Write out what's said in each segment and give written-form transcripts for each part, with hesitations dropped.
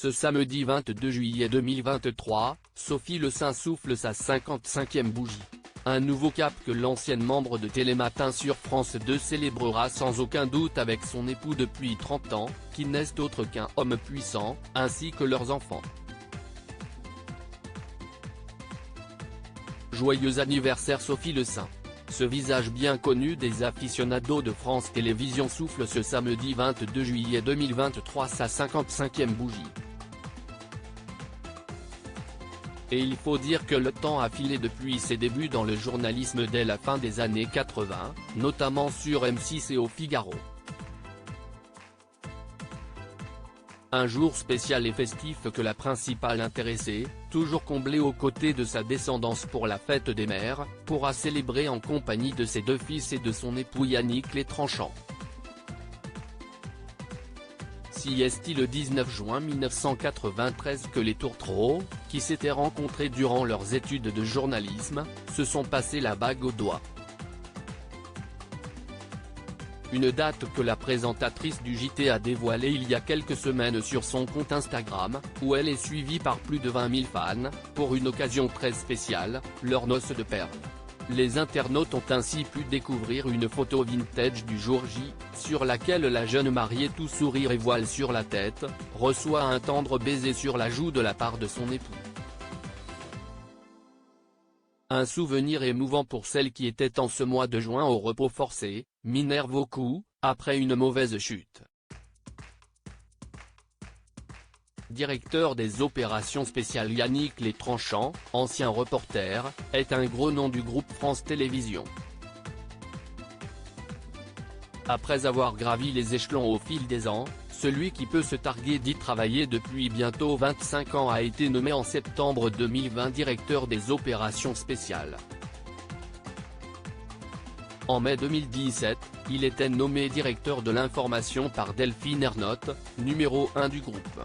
Ce samedi 22 juillet 2023, Sophie Le Saint souffle sa 55e bougie. Un nouveau cap que l'ancienne membre de Télématin sur France 2 célébrera sans aucun doute avec son époux depuis 30 ans, qui n'est autre qu'un homme puissant, ainsi que leurs enfants. Joyeux anniversaire Sophie Le Saint. Ce visage bien connu des aficionados de France Télévisions souffle ce samedi 22 juillet 2023 sa 55e bougie. Et il faut dire que le temps a filé depuis ses débuts dans le journalisme dès la fin des années 80, notamment sur M6 et au Figaro. Un jour spécial et festif que la principale intéressée, toujours comblée aux côtés de sa descendance pour la fête des mères, pourra célébrer en compagnie de ses deux fils et de son époux Yannick Les Tranchant. Si est le 19 juin 1993 que les tourtereaux, qui s'étaient rencontrés durant leurs études de journalisme, se sont passés la bague au doigt. Une date que la présentatrice du JT a dévoilée il y a quelques semaines sur son compte Instagram, où elle est suivie par plus de 20 000 fans, pour une occasion très spéciale, leur noce de perles. Les internautes ont ainsi pu découvrir une photo vintage du jour J, sur laquelle la jeune mariée tout sourire et voile sur la tête, reçoit un tendre baiser sur la joue de la part de son époux. Un souvenir émouvant pour celle qui était en ce mois de juin au repos forcé, Minerve coup, après une mauvaise chute. Directeur des opérations spéciales Yannick Les Tranchant, ancien reporter, est un gros nom du groupe France Télévisions. Après avoir gravi les échelons au fil des ans, celui qui peut se targuer d'y travailler depuis bientôt 25 ans a été nommé en septembre 2020 directeur des opérations spéciales. En mai 2017, il était nommé directeur de l'information par Delphine Ernotte, numéro 1 du groupe.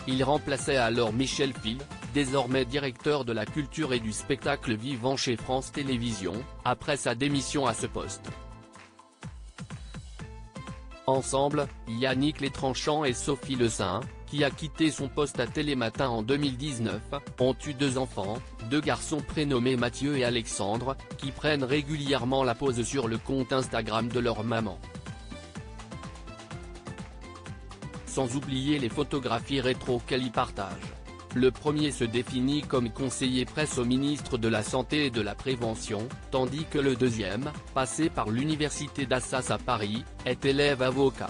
Il remplaçait alors Michel Fil, désormais directeur de la culture et du spectacle vivant chez France Télévisions, après sa démission à ce poste. Ensemble, Yannick Les Tranchant et Sophie Le Saint, qui a quitté son poste à Télématin en 2019, ont eu deux enfants, deux garçons prénommés Mathieu et Alexandre, qui prennent régulièrement la pose sur le compte Instagram de leur maman. Sans oublier les photographies rétro qu'elle y partage. Le premier se définit comme conseiller presse au ministre de la Santé et de la Prévention, tandis que le deuxième, passé par l'université d'Assas à Paris, est élève avocat.